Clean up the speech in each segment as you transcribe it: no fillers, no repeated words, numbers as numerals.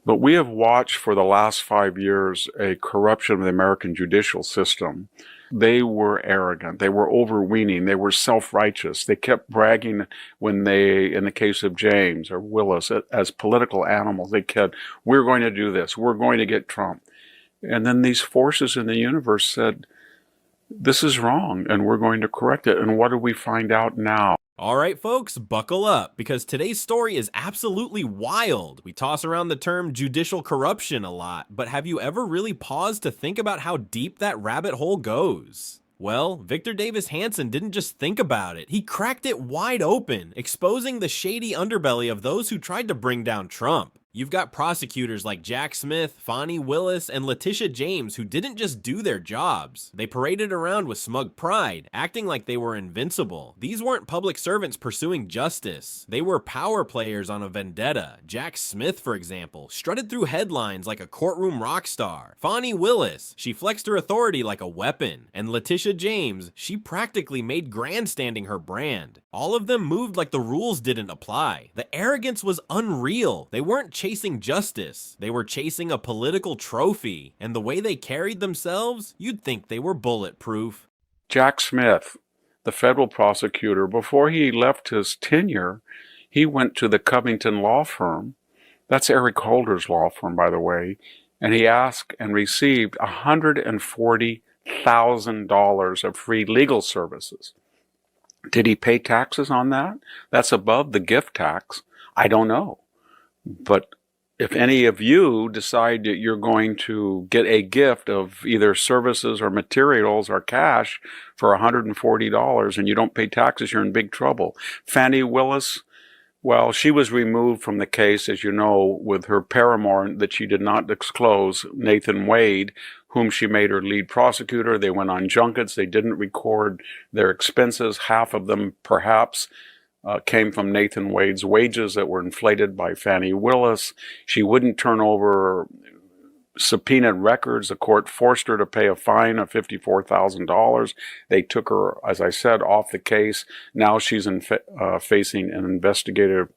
But we have watched for the last 5 years a corruption of the American judicial system. They were arrogant. They were overweening. They were self-righteous. They kept bragging when they, in the case of James or Willis, as political animals. They kept, we're going to do this. We're going to get Trump. And then these forces in the universe said, this is wrong, and we're going to correct it. And what do we find out now? All right, folks, buckle up, because today's story is absolutely wild. We toss around the term judicial corruption a lot, but have you ever really paused to think about how deep that rabbit hole goes? Well, Victor Davis Hanson didn't just think about it, he cracked it wide open, exposing the shady underbelly of those who tried to bring down Trump. You've got prosecutors like Jack Smith, Fani Willis, and Letitia James who didn't just do their jobs. They paraded around with smug pride, acting like they were invincible. These weren't public servants pursuing justice. They were power players on a vendetta. Jack Smith, for example, strutted through headlines like a courtroom rock star. Fani Willis, she flexed her authority like a weapon. And Letitia James, she practically made grandstanding her brand. All of them moved like the rules didn't apply. The arrogance was unreal. They weren't chasing justice. They were chasing a political trophy. And the way they carried themselves, you'd think they were bulletproof. Jack Smith, the federal prosecutor, before he left his tenure, he went to the Covington law firm. That's Eric Holder's law firm, by the way. And he asked and received $140,000 of free legal services. Did he pay taxes on that? That's above the gift tax. I don't know. But if any of you decide that you're going to get a gift of either services or materials or cash for $140 and you don't pay taxes, you're in big trouble. Fani Willis, well, she was removed from the case, as you know, with her paramour that she did not disclose, Nathan Wade, whom she made her lead prosecutor. They went on junkets. They didn't record their expenses. Half of them, perhaps, came from Nathan Wade's wages that were inflated by Fani Willis. She wouldn't turn over subpoenaed records. The court forced her to pay a fine of $54,000. They took her, as I said, off the case. Now she's facing an investigative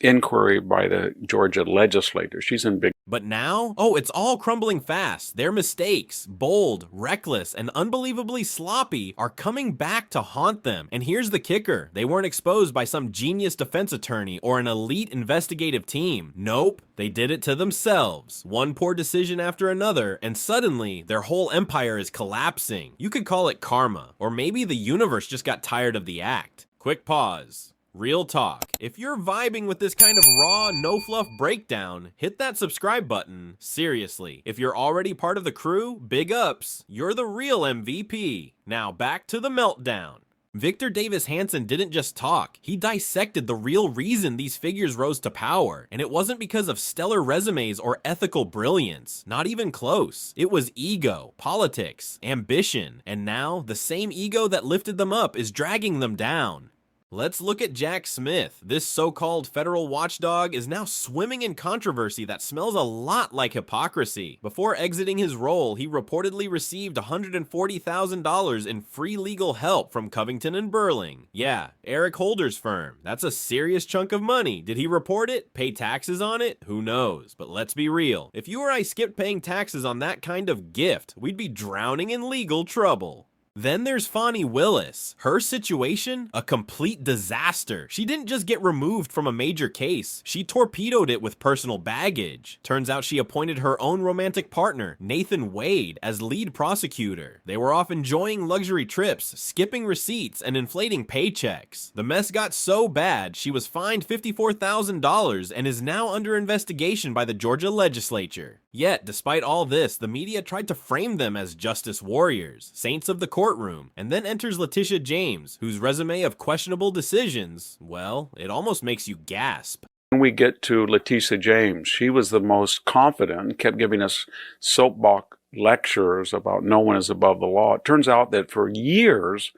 inquiry by the Georgia legislature. She's in big. But now, oh, it's all crumbling fast. Their mistakes, bold, reckless, and unbelievably sloppy, are coming back to haunt them. And here's the kicker. They weren't exposed by some genius defense attorney or an elite investigative team. Nope, they did it to themselves. One poor decision after another, and suddenly, their whole empire is collapsing. You could call it karma, or maybe the universe just got tired of the act. Quick pause. Real talk. If you're vibing with this kind of raw, no-fluff breakdown, hit that subscribe button. Seriously, if you're already part of the crew, big ups. You're the real MVP. Now back to the meltdown. Victor Davis Hanson didn't just talk, he dissected the real reason these figures rose to power. And it wasn't because of stellar resumes or ethical brilliance. Not even close. It was ego, politics, ambition. And now, the same ego that lifted them up is dragging them down. Let's look at Jack Smith. This so-called federal watchdog is now swimming in controversy that smells a lot like hypocrisy. Before exiting his role, he reportedly received $140,000 in free legal help from Covington and Burling. Yeah, Eric Holder's firm. That's a serious chunk of money. Did he report it? Pay taxes on it? Who knows? But let's be real. If you or I skipped paying taxes on that kind of gift, we'd be drowning in legal trouble. Then there's Fani Willis. Her situation? A complete disaster. She didn't just get removed from a major case. She torpedoed it with personal baggage. Turns out she appointed her own romantic partner, Nathan Wade, as lead prosecutor. They were off enjoying luxury trips, skipping receipts, and inflating paychecks. The mess got so bad, she was fined $54,000 and is now under investigation by the Georgia legislature. Yet, despite all this, the media tried to frame them as justice warriors, saints of the courtroom, and then enters Letitia James, whose resume of questionable decisions, well, it almost makes you gasp. When we get to Letitia James, she was the most confident, kept giving us soapbox lectures about no one is above the law. It turns out that for years,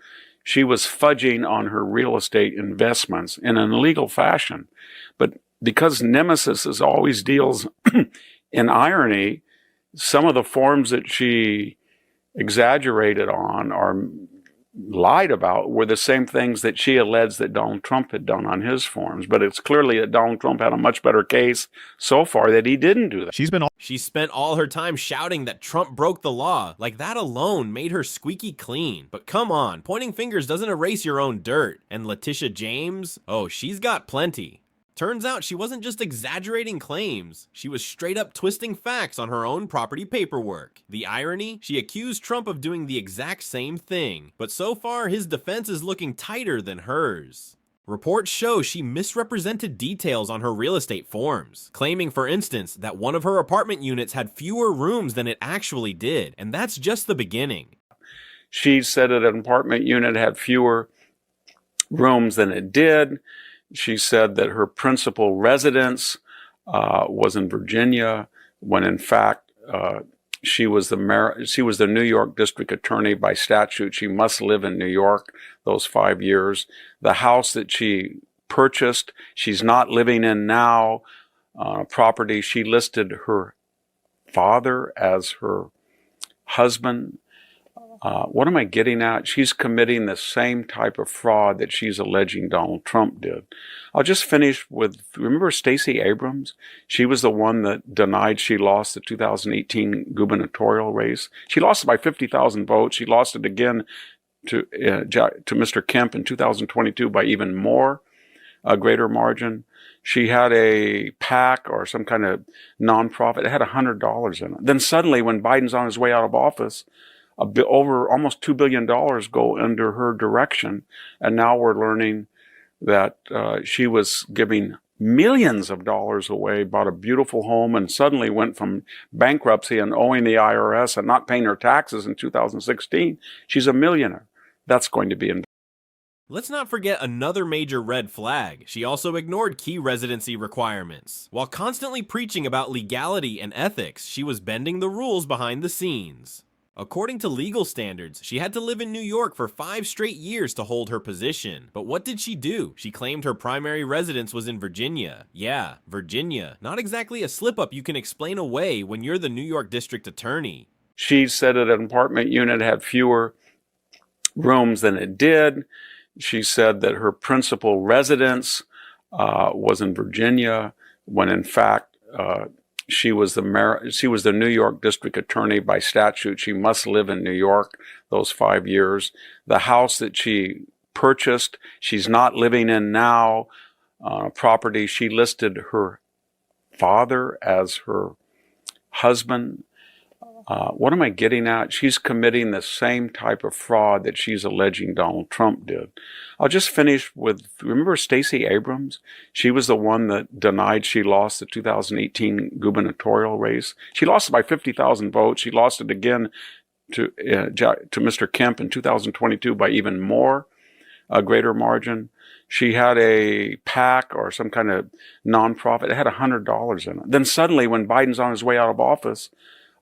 she was fudging on her real estate investments in an illegal fashion. But because Nemesis always deals in irony, some of the forms that she exaggerated on are lied about were the same things that she alleged that Donald Trump had done on his forms. But it's clearly that Donald Trump had a much better case so far that he didn't do that. She spent all her time shouting that Trump broke the law. Like that alone made her squeaky clean. But come on, pointing fingers doesn't erase your own dirt. And Letitia James? Oh, she's got plenty. Turns out she wasn't just exaggerating claims, she was straight up twisting facts on her own property paperwork. The irony? She accused Trump of doing the exact same thing, but so far his defense is looking tighter than hers. Reports show she misrepresented details on her real estate forms, claiming, for instance, that one of her apartment units had fewer rooms than it actually did, and that's just the beginning. She said that an apartment unit had fewer rooms than it did. She said that her principal residence was in Virginia, when in fact she was the New York District Attorney by statute. She must live in New York those 5 years. The house that she purchased, she's not living in now. Property, she listed her father as her husband. What am I getting at? She's committing the same type of fraud that she's alleging Donald Trump did. I'll just finish with, remember Stacey Abrams? She was the one that denied she lost the 2018 gubernatorial race. She lost it by 50,000 votes. She lost it again to Mr. Kemp in 2022 by even more, a greater margin. She had a PAC or some kind of nonprofit. It had $100 in it. Then suddenly, when Biden's on his way out of office, over almost $2 billion go under her direction. And now we're learning that she was giving millions of dollars away, bought a beautiful home, and suddenly went from bankruptcy and owing the IRS and not paying her taxes in 2016. She's a millionaire. That's going to be investigated. Let's not forget another major red flag. She also ignored key residency requirements. While constantly preaching about legality and ethics, she was bending the rules behind the scenes. According to legal standards, she had to live in New York for 5 straight years to hold her position. But what did she do? She claimed her primary residence was in Virginia. Yeah, Virginia. Not exactly a slip-up you can explain away when you're the New York District Attorney. She said that an apartment unit had fewer rooms than it did. She said that her principal residence was in Virginia, when in fact she was the New York District Attorney by statute. She must live in New York those 5 years. The house that she purchased, she's not living in now. Property, she listed her father as her husband. What am I getting at? She's committing the same type of fraud that she's alleging Donald Trump did. I'll just finish with, remember Stacey Abrams? She was the one that denied she lost the 2018 gubernatorial race. She lost it by 50,000 votes. She lost it again to Mr. Kemp in 2022 by even more, a greater margin. She had a PAC or some kind of nonprofit. It had $100 in it. Then suddenly, when Biden's on his way out of office,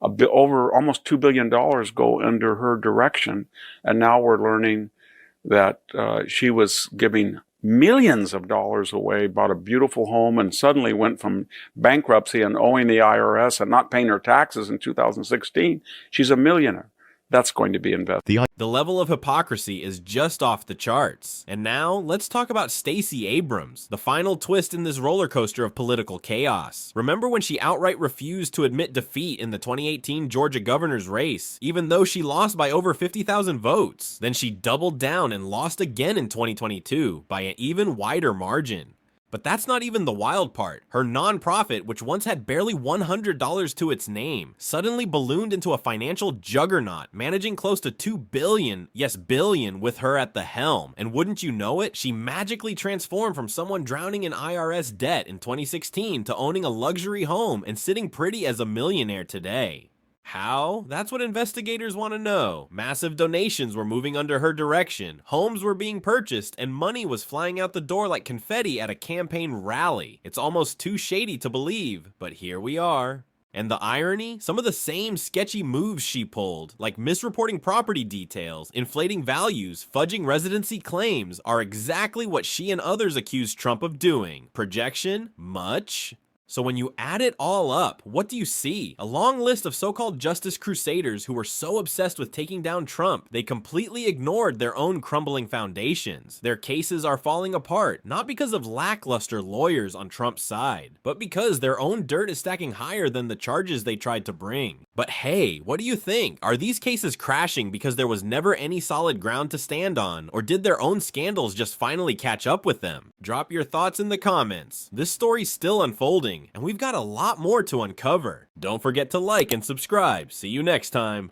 over almost $2 billion go under her direction. And now we're learning that she was giving millions of dollars away, bought a beautiful home, and suddenly went from bankruptcy and owing the IRS and not paying her taxes in 2016. She's a millionaire. That's going to be investigated. The level of hypocrisy is just off the charts. And now, let's talk about Stacey Abrams, the final twist in this roller coaster of political chaos. Remember when she outright refused to admit defeat in the 2018 Georgia governor's race, even though she lost by over 50,000 votes? Then she doubled down and lost again in 2022 by an even wider margin. But that's not even the wild part. Her nonprofit, which once had barely $100 to its name, suddenly ballooned into a financial juggernaut, managing close to $2 billion, yes, billion, with her at the helm. And wouldn't you know it, she magically transformed from someone drowning in IRS debt in 2016 to owning a luxury home and sitting pretty as a millionaire today. How? That's what investigators want to know. Massive donations were moving under her direction, homes were being purchased, and money was flying out the door like confetti at a campaign rally. It's almost too shady to believe, but here we are. And the irony? Some of the same sketchy moves she pulled, like misreporting property details, inflating values, fudging residency claims, are exactly what she and others accused Trump of doing. Projection? Much? So when you add it all up, what do you see? A long list of so-called justice crusaders who were so obsessed with taking down Trump, they completely ignored their own crumbling foundations. Their cases are falling apart, not because of lackluster lawyers on Trump's side, but because their own dirt is stacking higher than the charges they tried to bring. But hey, what do you think? Are these cases crashing because there was never any solid ground to stand on, or did their own scandals just finally catch up with them? Drop your thoughts in the comments. This story's still unfolding, and we've got a lot more to uncover. Don't forget to like and subscribe. See you next time.